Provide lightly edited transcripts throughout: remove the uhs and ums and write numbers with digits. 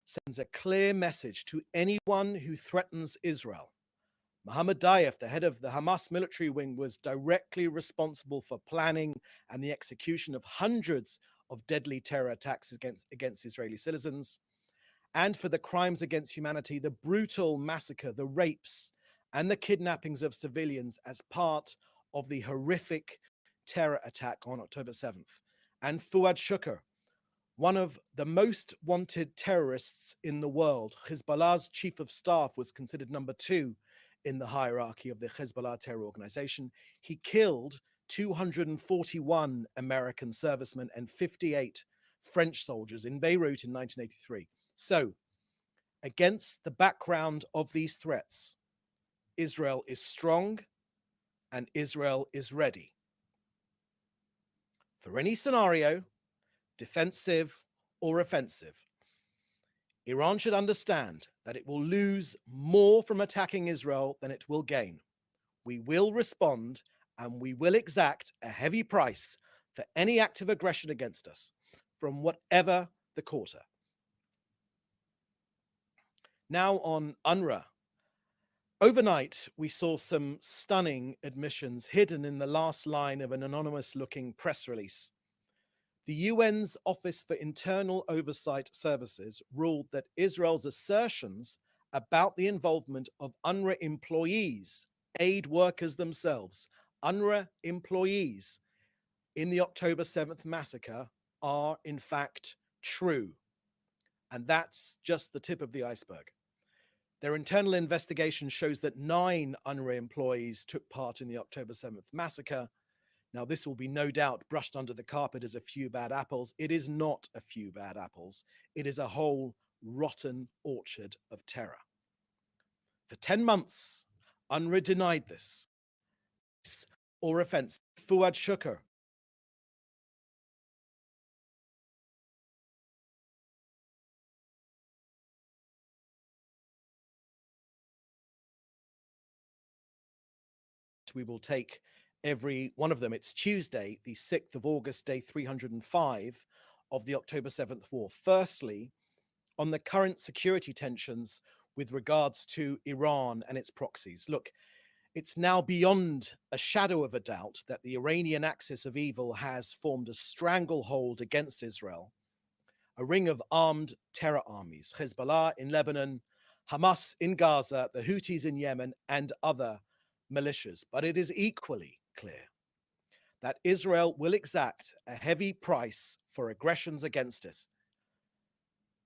sends a clear message to anyone who threatens Israel. Mohammed Dayef, the head of the Hamas military wing, was directly responsible for planning and the execution of hundreds of deadly terror attacks against Israeli citizens, and for the crimes against humanity, the brutal massacre, the rapes, and the kidnappings of civilians as part of the horrific terror attack on October 7th. And Fuad Shukr, one of the most wanted terrorists in the world, Hezbollah's chief of staff, was considered number 2 in the hierarchy of the Hezbollah terror organization. He killed 241 American servicemen and 58 French soldiers in Beirut in 1983. So, against the background of these threats, Israel is strong and Israel is ready for any scenario, defensive or offensive. Iran should understand that it will lose more from attacking Israel than it will gain. We will respond and we will exact a heavy price for any act of aggression against us, from whatever the quarter. Now on UNRWA. Overnight, we saw some stunning admissions hidden in the last line of an anonymous-looking press release. The UN's Office for Internal Oversight Services ruled that Israel's assertions about the involvement of UNRWA employees, aid workers themselves, UNRWA employees, in the October 7th massacre are in fact true. And that's just the tip of the iceberg. Their internal investigation shows that 9 UNRWA employees took part in the October 7th massacre. Now, this will be no doubt brushed under the carpet as a few bad apples. It is not a few bad apples. It is a whole rotten orchard of terror. For 10 months, UNRWA denied this or offensive. Fuad Shukr, we will take every one of them. It's Tuesday, the 6th of August, day 305 of the October 7th war. Firstly, on the current security tensions with regards to Iran and its proxies. Look, it's now beyond a shadow of a doubt that the Iranian axis of evil has formed a stranglehold against Israel, a ring of armed terror armies, Hezbollah in Lebanon, Hamas in Gaza, the Houthis in Yemen, and other militias. But it is equally clear that Israel will exact a heavy price for aggressions against it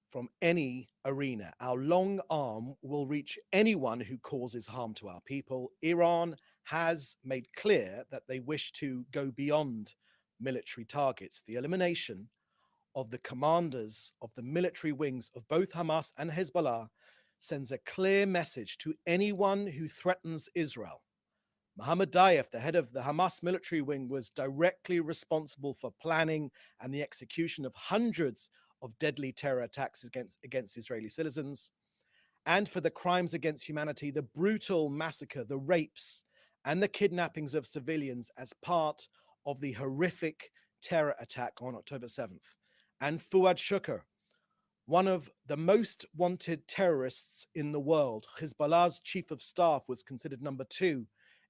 from any arena. Our long arm will reach anyone who causes harm to our people. Iran has made clear that they wish to go beyond military targets. The elimination of the commanders of the military wings of both Hamas and Hezbollah sends a clear message to anyone who threatens Israel. Mohammed Dayef, the head of the Hamas military wing, was directly responsible for planning and the execution of hundreds of deadly terror attacks against Israeli citizens, and for the crimes against humanity, the brutal massacre, the rapes, and the kidnappings of civilians as part of the horrific terror attack on October 7th. And Fuad Shukr, one of the most wanted terrorists in the world, Hezbollah's chief of staff, was considered number 2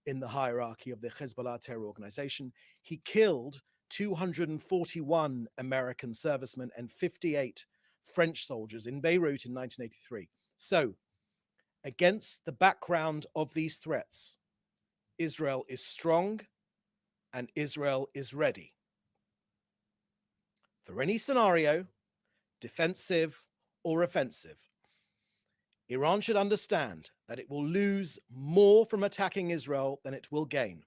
in the hierarchy of the Hezbollah terror organization. He killed 241 American servicemen and 58 French soldiers in Beirut in 1983. So, against the background of these threats, Israel is strong and Israel is ready for any scenario, defensive or offensive. Iran should understand that it will lose more from attacking Israel than it will gain.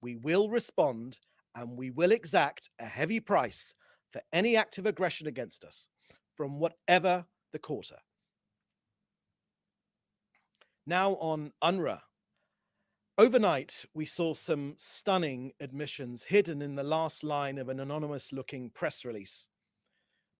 We will respond and we will exact a heavy price for any act of aggression against us, from whatever the quarter. Now on UNRWA. Overnight, we saw some stunning admissions hidden in the last line of an anonymous-looking press release.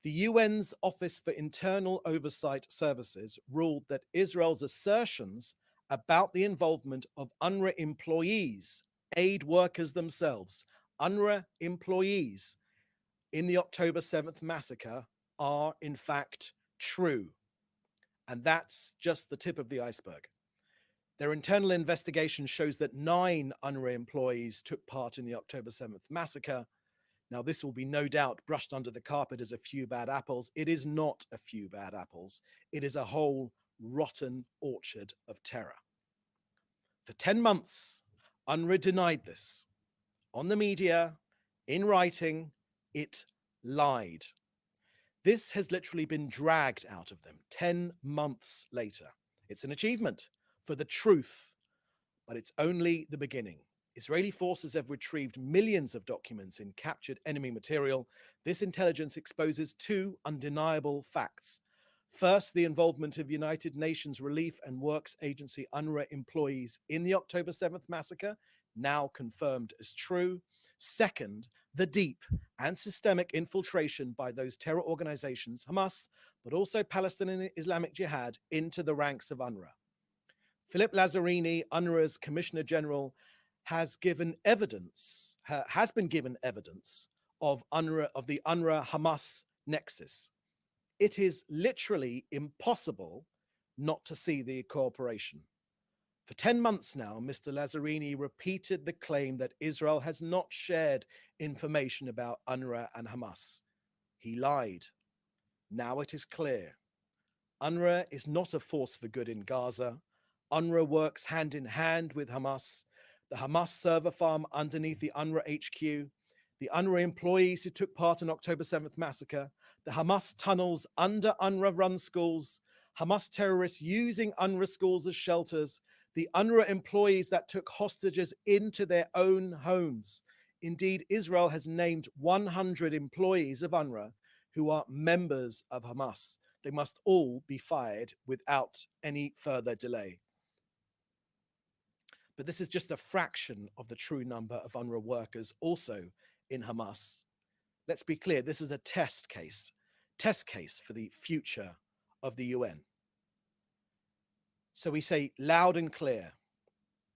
The UN's Office for Internal Oversight Services ruled that Israel's assertions about the involvement of UNRWA employees, aid workers themselves, UNRWA employees, in the October 7th massacre are in fact true. And that's just the tip of the iceberg. Their internal investigation shows that 9 UNRWA employees took part in the October 7th massacre. Now, this will be no doubt brushed under the carpet as a few bad apples. It is not a few bad apples. It is a whole rotten orchard of terror. For 10 months, UNRWA denied this. On the media, in writing, it lied. This has literally been dragged out of them 10 months later. It's an achievement for the truth, but it's only the beginning. Israeli forces have retrieved millions of documents in captured enemy material. This intelligence exposes 2 undeniable facts. First, the involvement of United Nations Relief and Works Agency UNRWA employees in the October 7th massacre, now confirmed as true. Second, the deep and systemic infiltration by those terror organizations, Hamás, but also Palestinian Islamic Jihad, into the ranks of UNRWA. Philip Lazzarini, UNRWA's Commissioner General, has been given evidence of the UNRWA-Hamás nexus. It is literally impossible not to see the cooperation. For 10 months now, Mr. Lazzarini repeated the claim that Israel has not shared information about UNRWA and Hamás. He lied. Now it is clear. UNRWA is not a force for good in Gaza. UNRWA works hand in hand with Hamás. The Hamás server farm underneath the UNRWA HQ, the UNRWA employees who took part in October 7th massacre, the Hamás tunnels under UNRWA-run schools, Hamás terrorists using UNRWA schools as shelters, the UNRWA employees that took hostages into their own homes. Indeed, Israel has named 100 employees of UNRWA who are members of Hamás. They must all be fired without any further delay. But this is just a fraction of the true number of UNRWA workers also in Hamás. Let's be clear, this is a test case for the future of the UN. So we say loud and clear,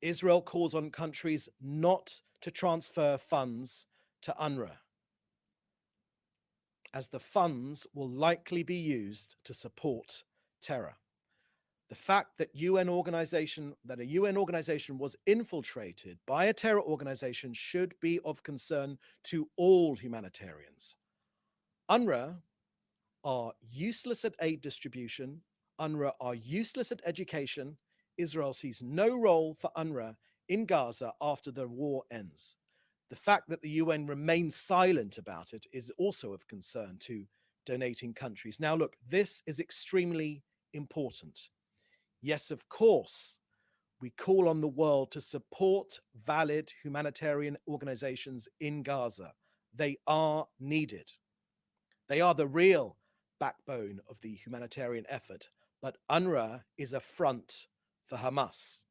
Israel calls on countries not to transfer funds to UNRWA, as the funds will likely be used to support terror. The fact that a UN organization was infiltrated by a terror organization should be of concern to all humanitarians. UNRWA are useless at aid distribution. UNRWA are useless at education. Israel sees no role for UNRWA in Gaza after the war ends. The fact that the UN remains silent about it is also of concern to donating countries. Now, look, this is extremely important. Yes, of course, we call on the world to support valid humanitarian organizations in Gaza. They are needed. They are the real backbone of the humanitarian effort, but UNRWA is a front for Hamás.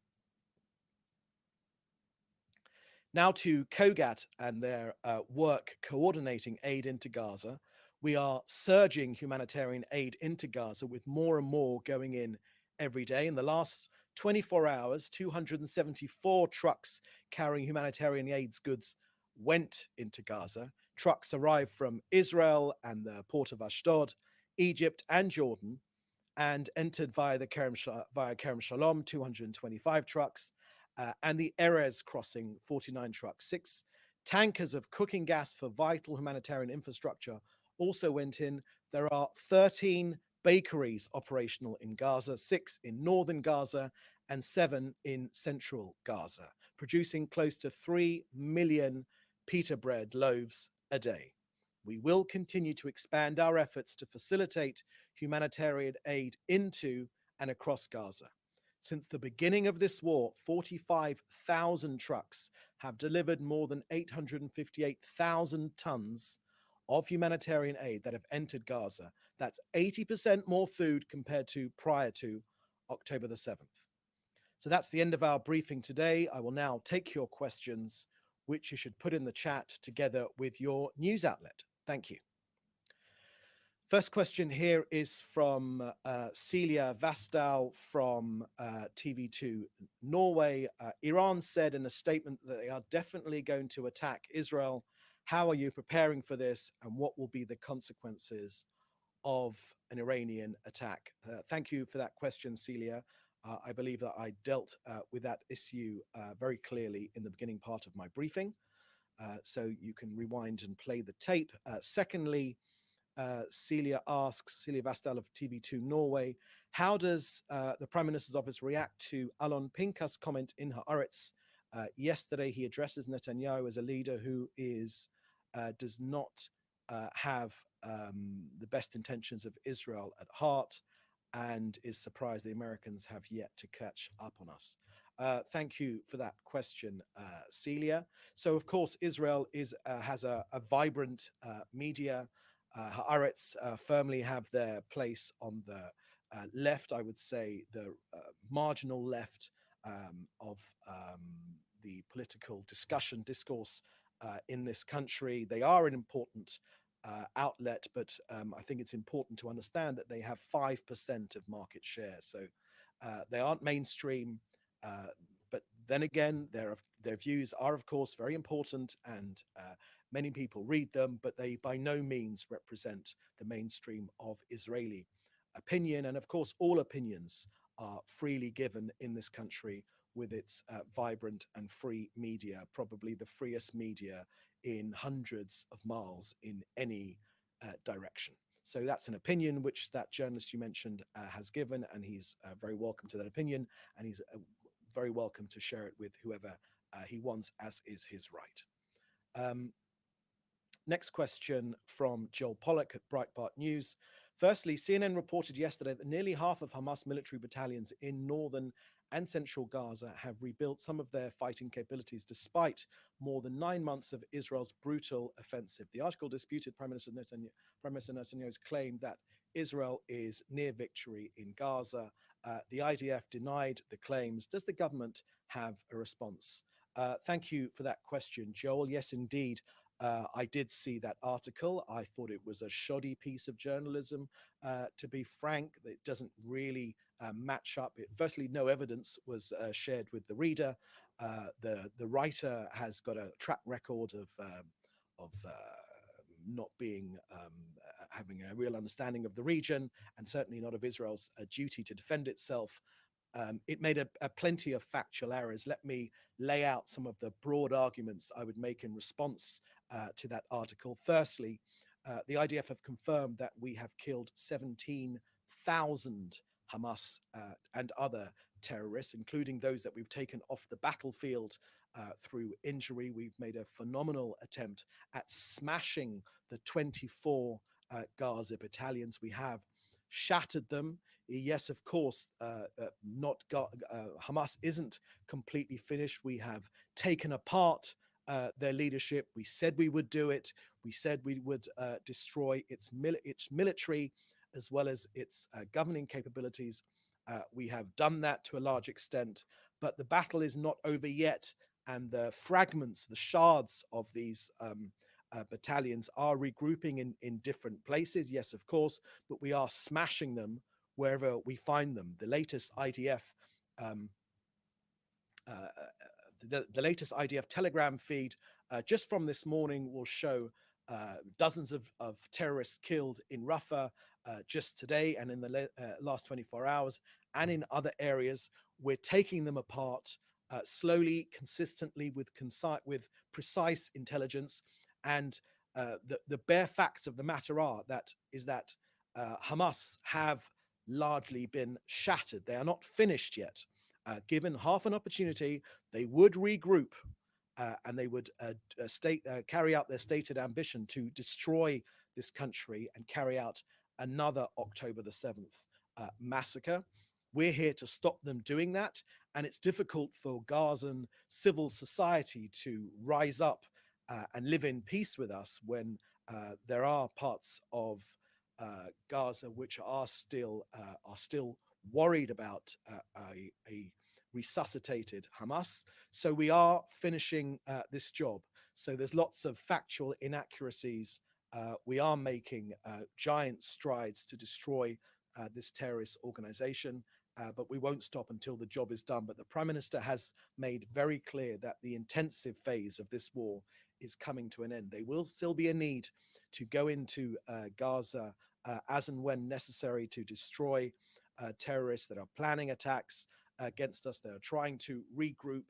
Now to COGAT and their work coordinating aid into Gaza. We are surging humanitarian aid into Gaza with more and more going in every day. In the last 24 hours, 274 trucks carrying humanitarian aid goods went into Gaza. Trucks arrived from Israel and the port of Ashdod, Egypt and Jordan, and entered via Kerem Shalom, 225 trucks, and the Erez crossing, 49 trucks. 6 tankers of cooking gas for vital humanitarian infrastructure also went in. There are 13 bakeries operational in Gaza, 6 in northern Gaza and 7 in central Gaza, producing close to 3 million pita bread loaves a day. We will continue to expand our efforts to facilitate humanitarian aid into and across Gaza. Since the beginning of this war, 45,000 trucks have delivered more than 858,000 tons of humanitarian aid that have entered Gaza. That's 80% more food compared to prior to October the 7th. So that's the end of our briefing today. I will now take your questions, which you should put in the chat together with your news outlet. Thank you. First question here is from Celia Vasdal from TV2 Norway. Iran said in a statement that they are definitely going to attack Israel. How are you preparing for this, and what will be the consequences of an Iranian attack? Thank you for that question, Celia. I believe that I dealt with that issue very clearly in the beginning part of my briefing. So you can rewind and play the tape. Secondly, Celia asks, Celia Vastal of TV2 Norway, how does the Prime Minister's office react to Alon Pinkas' comment in Haaretz yesterday? He addresses Netanyahu as a leader who does not have the best intentions of Israel at heart, and is surprised the Americans have yet to catch up on us. Thank you for that question, Celia. So, of course, Israel has a vibrant media. Haaretz firmly have their place on the left, I would say, the marginal left of the political discourse in this country. They are an important outlet, but I think it's important to understand that they have 5% of market share. So they aren't mainstream, but then again, their views are, of course, very important, and many people read them, but they by no means represent the mainstream of Israeli opinion. And of course, all opinions are freely given in this country with its vibrant and free media, probably the freest media in hundreds of miles in any direction. So that's an opinion which that journalist you mentioned has given, and he's very welcome to that opinion, and he's very welcome to share it with whoever he wants, as is his right. Next question from Joel Pollack at Breitbart News. Firstly, CNN reported yesterday that nearly half of Hamas military battalions in northern and central Gaza have rebuilt some of their fighting capabilities despite more than 9 months of Israel's brutal offensive. The article disputed Prime Minister Netanyahu's claim that Israel is near victory in Gaza. The IDF denied the claims. Does the government have a response? Thank you for that question, Joel. Yes, indeed. I did see that article. I thought it was a shoddy piece of journalism. To be frank, it doesn't really match up. Firstly, no evidence was shared with the reader. The writer has got a track record of not being having a real understanding of the region, and certainly not of Israel's duty to defend itself. It made a plenty of factual errors. Let me lay out some of the broad arguments I would make in response to that article. Firstly, the IDF have confirmed that we have killed 17,000 Hamas and other terrorists, including those that we've taken off the battlefield through injury. We've made a phenomenal attempt at smashing the 24 Gaza battalions. We have shattered them. Yes, of course, Hamas isn't completely finished. We have taken apart their leadership. We said we would do it. We said we would destroy its military as well as its governing capabilities. We have done that to a large extent, but the battle is not over yet. And the fragments, the shards of these battalions are regrouping in different places. Yes, of course, but we are smashing them wherever we find them. The latest IDF the latest IDF Telegram feed just from this morning will show dozens of terrorists killed in Rafah just today and in the last 24 hours, and in other areas. We're taking them apart slowly, consistently, with precise intelligence. And the bare facts of the matter are that Hamas have largely been shattered. They are not finished yet. Given half an opportunity, they would regroup and they would carry out their stated ambition to destroy this country and carry out another October the 7th massacre. We're here to stop them doing that. And it's difficult for Gazan civil society to rise up and live in peace with us when there are parts of Gaza which are still worried about a resuscitated Hamas. So we are finishing this job. So there's lots of factual inaccuracies. We are making giant strides to destroy this terrorist organization, but we won't stop until the job is done. But the Prime Minister has made very clear that the intensive phase of this war is coming to an end. There will still be a need to go into Gaza as and when necessary to destroy terrorists that are planning attacks against us, that are trying to regroup.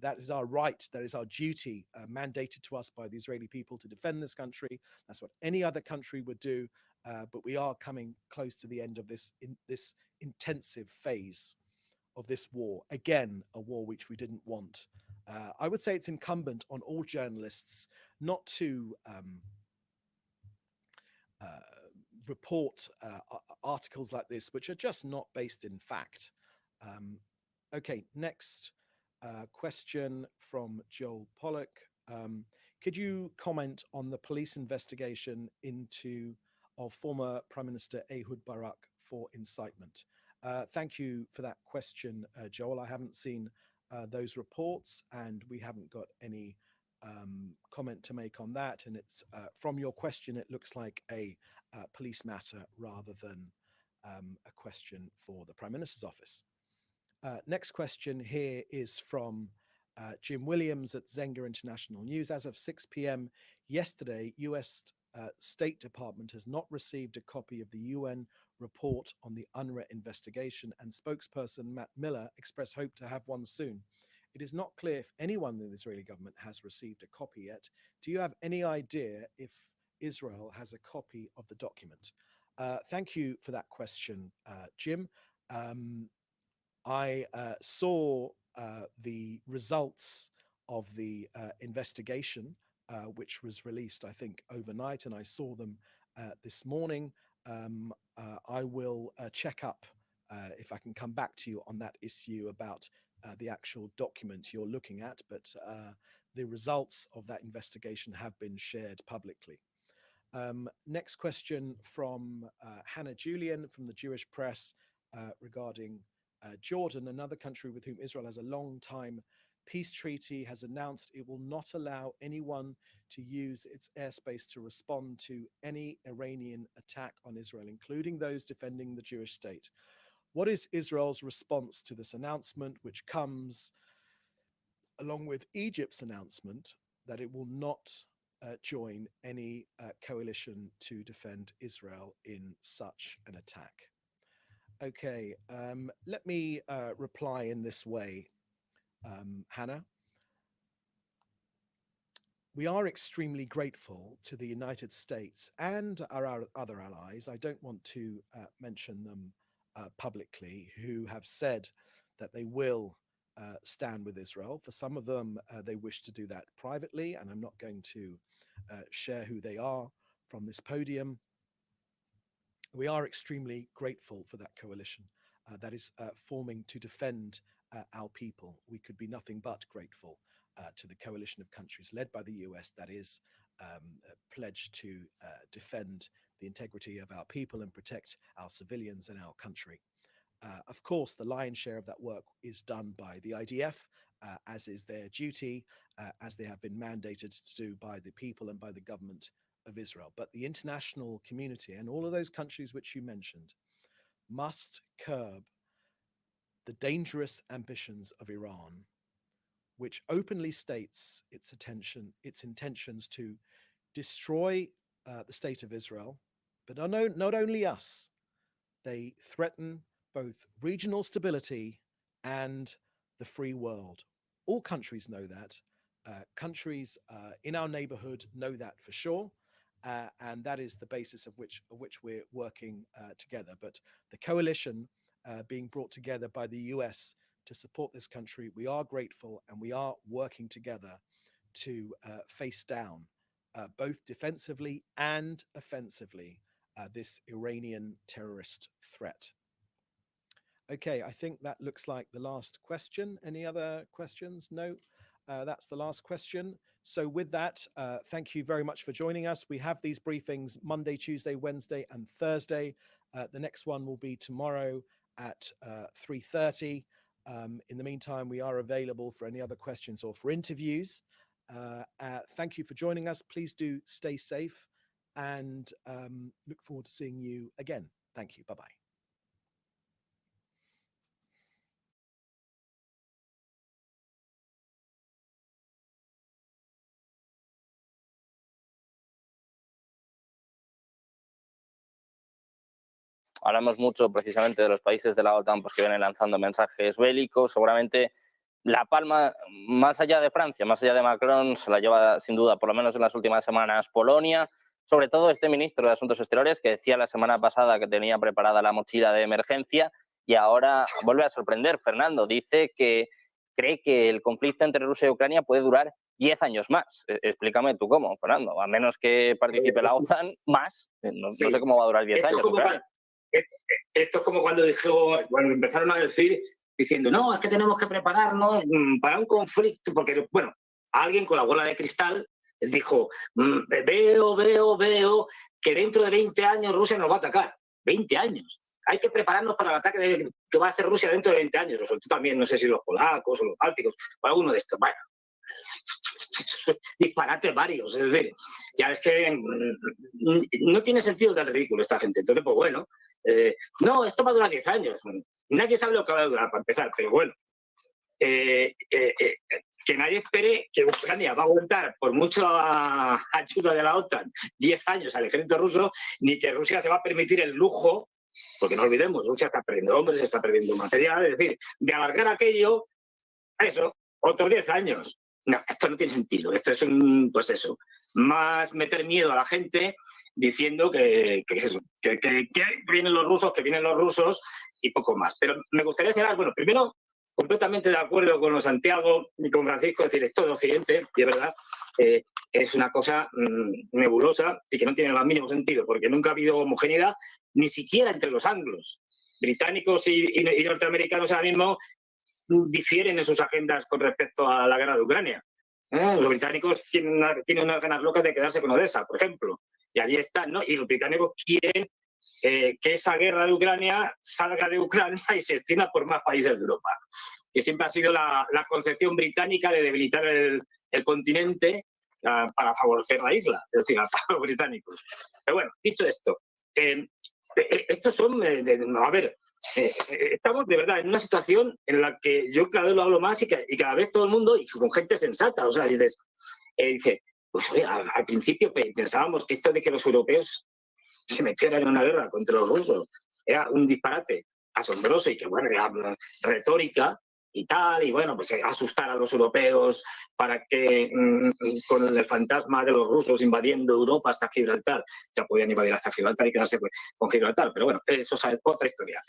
That is our right, that is our duty, mandated to us by the Israeli people to defend this country. That's what any other country would do. But we are coming close to the end of this intensive phase of this war. Again, a war which we didn't want. I would say it's incumbent on all journalists not to report articles like this, which are just not based in fact. Okay, next question from Joel Pollock. Could you comment on the police investigation of former Prime Minister Ehud Barak for incitement? Thank you for that question, Joel. I haven't seen those reports, and we haven't got any comment to make on that. And it's from your question, it looks like a police matter rather than a question for the Prime Minister's office. Next question here is from Jim Williams at Zenga International News. As of 6 p.m. yesterday, US State Department has not received a copy of the UN report on the UNRWA investigation, and spokesperson Matt Miller expressed hope to have one soon. It is not clear if anyone in the Israeli government has received a copy yet. Do you have any idea if Israel has a copy of the document? Thank you for that question, Jim. I saw the results of the investigation, which was released, I think, overnight, and I saw them this morning. I will check up if I can come back to you on that issue about the actual document you're looking at, but the results of that investigation have been shared publicly. Next question from Hannah Julian from the Jewish Press regarding Jordan, another country with whom Israel has a long time peace treaty, has announced it will not allow anyone to use its airspace to respond to any Iranian attack on Israel, including those defending the Jewish state. What is Israel's response to this announcement, which comes along with Egypt's announcement that it will not join any coalition to defend Israel in such an attack? Okay, let me reply in this way, Hannah. We are extremely grateful to the United States and our other allies. I don't want to mention them publicly, who have said that they will stand with Israel. For some of them, they wish to do that privately, and I'm not going to share who they are from this podium. We are extremely grateful for that coalition that is forming to defend our people. We could be nothing but grateful to the coalition of countries led by the US that is pledged to defend the integrity of our people and protect our civilians and our country. Of course, the lion's share of that work is done by the IDF, as is their duty, as they have been mandated to do by the people and by the government of Israel. But the international community and all of those countries which you mentioned must curb the dangerous ambitions of Iran, which openly states its intentions to destroy the state of Israel, but not only us. They threaten both regional stability and the free world. All countries know that. Countries in our neighborhood know that for sure. And that is the basis of which we're working together. But the coalition being brought together by the US to support this country, we are grateful, and we are working together to face down both defensively and offensively this Iranian terrorist threat. Okay, I think that looks like the last question. Any other questions? No, that's the last question. So with that, thank you very much for joining us. We have these briefings Monday, Tuesday, Wednesday, and Thursday. The next one will be tomorrow at 3:30. In the meantime, we are available for any other questions or for interviews. Thank you for joining us. Please do stay safe, and look forward to seeing you again. Thank you. Bye-bye. hablamos mucho precisamente de los países de la OTAN pues, que vienen lanzando mensajes bélicos. Seguramente la palma, más allá de Francia, más allá de Macron, se la lleva sin duda, por lo menos en las últimas semanas, Polonia. Sobre todo este ministro de Asuntos Exteriores que decía la semana pasada que tenía preparada la mochila de emergencia y ahora vuelve a sorprender. Fernando dice que cree que el conflicto entre Rusia y Ucrania puede durar 10 años más. Explícame tú cómo, Fernando. A menos que participe la OTAN más, no sé cómo va a durar 10 años. Esto es como cuando empezaron a decir, diciendo, no, es que tenemos que prepararnos para un conflicto, porque, bueno, alguien con la bola de cristal dijo, veo que dentro de 20 años Rusia nos va a atacar. 20 años. Hay que prepararnos para el ataque que va a hacer Rusia dentro de 20 años. Resultó también, no sé si los polacos o los bálticos, o alguno de estos. Bueno, disparates varios. Es decir, ya es que no tiene sentido del ridículo esta gente. Entonces, pues bueno, no, esto va a durar 10 años. Nadie sabe lo que va a durar para empezar, pero bueno. Que nadie espere que Ucrania va a aguantar por mucha ayuda de la OTAN 10 años al ejército ruso, ni que Rusia se va a permitir el lujo, porque no olvidemos, Rusia está perdiendo hombres, está perdiendo material, es decir, de alargar aquello a eso, otros 10 años. No, esto no tiene sentido, esto es pues eso, más meter miedo a la gente diciendo que es eso, que vienen los rusos y poco más. Pero me gustaría señalar, bueno, primero, completamente de acuerdo con los Santiago y con Francisco, es decir, esto de Occidente, de verdad, es una cosa nebulosa y que no tiene el más mínimo sentido, porque nunca ha habido homogeneidad, ni siquiera entre los anglos. Británicos y norteamericanos ahora mismo difieren en sus agendas con respecto a la guerra de Ucrania. Los británicos tienen unas ganas locas de quedarse con Odessa, por ejemplo, y allí están, ¿no? Y los británicos quieren que esa guerra de Ucrania salga de Ucrania y se extienda por más países de Europa, que siempre ha sido la concepción británica de debilitar el continente para favorecer la isla, es decir, a los británicos. Pero bueno, dicho esto, estos son, a ver, estamos de verdad en una situación en la que yo cada vez lo hablo más y cada vez todo el mundo, y con gente sensata, o sea, dice, pues oye, al principio pensábamos que esto de que los europeos se metieran en una guerra contra los rusos era un disparate asombroso y que, bueno, era retórica y tal, y bueno, pues asustar a los europeos para que con el fantasma de los rusos invadiendo Europa hasta Gibraltar, ya podían invadir hasta Gibraltar y quedarse con Gibraltar, pero bueno, eso es otra historia.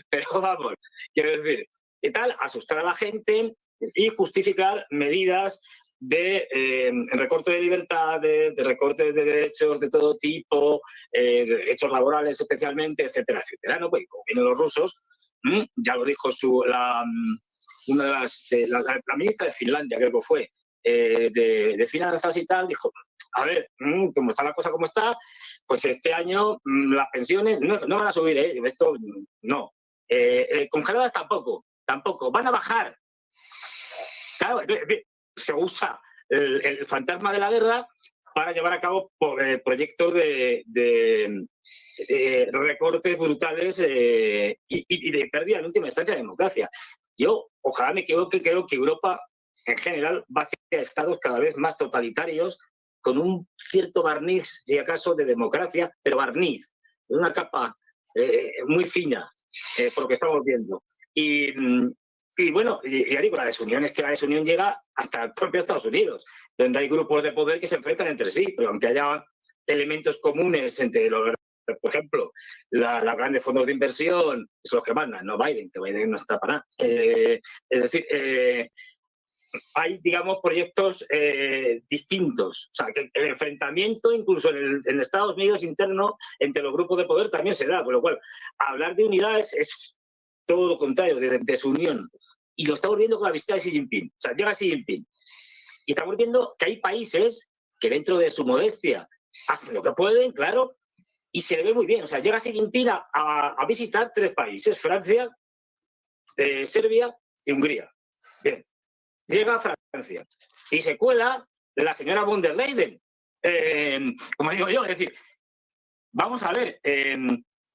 Pero vamos, quiero decir, y tal, asustar a la gente y justificar medidas de recorte de libertades, de recorte de derechos de todo tipo, de derechos laborales especialmente, etcétera, etcétera, ¿no? Pues como vienen los rusos, ya lo dijo una de la ministra de Finlandia, creo que fue, de finanzas y tal, dijo, a ver, como está la cosa como está, pues este año las pensiones no van a subir, esto no. Congeladas tampoco, van a bajar. Claro, se usa el fantasma de la guerra para llevar a cabo proyectos de recortes brutales y de pérdida en última instancia de democracia. Yo, ojalá me equivoque, creo que Europa en general va hacia estados cada vez más totalitarios con un cierto barniz, si acaso, de democracia, pero barniz, una capa muy fina, por lo que estamos viendo. Y bueno, ya digo, la desunión es que la desunión llega hasta el propio Estados Unidos, donde hay grupos de poder que se enfrentan entre sí, pero aunque haya elementos comunes entre los, por ejemplo, los grandes fondos de inversión, son los que mandan, no Biden, que Biden no está para nada. Es decir, hay, digamos, proyectos distintos. O sea, que el enfrentamiento, incluso en Estados Unidos interno, entre los grupos de poder también se da, con lo cual, hablar de unidad es todo lo contrario, de desunión. Y lo estamos viendo con la visita de Xi Jinping. O sea, llega Xi Jinping. Y estamos viendo que hay países que dentro de su modestia hacen lo que pueden, claro, y se le ve muy bien. O sea, llega Xi Jinping a visitar 3 países, Francia, Serbia y Hungría. Bien. Llega a Francia y se cuela la señora von der Leyen. Como digo yo, es decir, vamos a ver,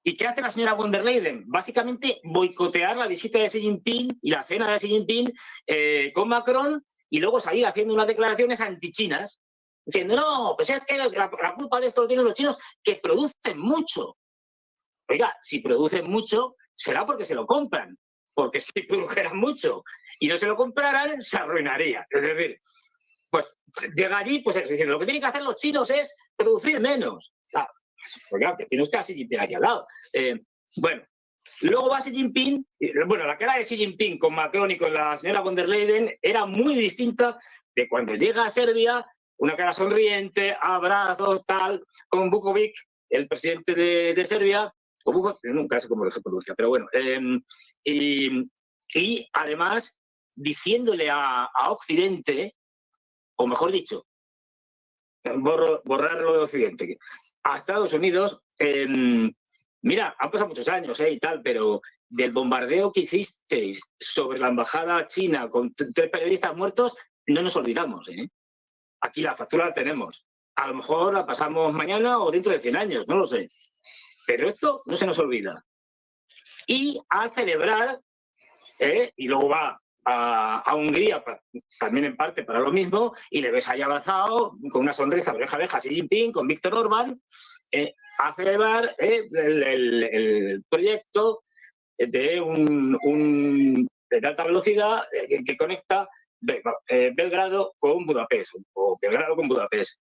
¿y qué hace la señora von der Leyen? Básicamente boicotear la visita de Xi Jinping y la cena de Xi Jinping con Macron y luego salir haciendo unas declaraciones antichinas, diciendo, no, pues es que la culpa de esto lo tienen los chinos, que producen mucho. Oiga, si producen mucho, será porque se lo compran. Porque si produjeran mucho y no se lo compraran, se arruinaría. Es decir, pues llega allí, pues diciendo, lo que tienen que hacer los chinos es producir menos. Claro, pues claro, que tienes que a Xi Jinping aquí al lado. Bueno, luego va Xi Jinping, bueno, la cara de Xi Jinping con Macron y con la señora von der Leyen era muy distinta de cuando llega a Serbia, una cara sonriente, abrazos, tal, con Vukovic, el presidente de Serbia, o Vukovic, nunca sé cómo se pronuncia, pero bueno, y además diciéndole a Occidente, o mejor dicho, borrarlo de Occidente, a Estados Unidos, mira, han pasado muchos años y tal, pero del bombardeo que hicisteis sobre la embajada china con 3 periodistas muertos, no nos olvidamos. Aquí la factura la tenemos. A lo mejor la pasamos mañana o dentro de 100 años, no lo sé. Pero esto no se nos olvida. Y a celebrar, y luego va a Hungría, también en parte para lo mismo, y le ves ahí abrazado, con una sonrisa de oreja a oreja, Xi Jinping, con Víctor Orbán, a celebrar el proyecto de alta velocidad que conecta Belgrado con Budapest, o Belgrado con Budapest.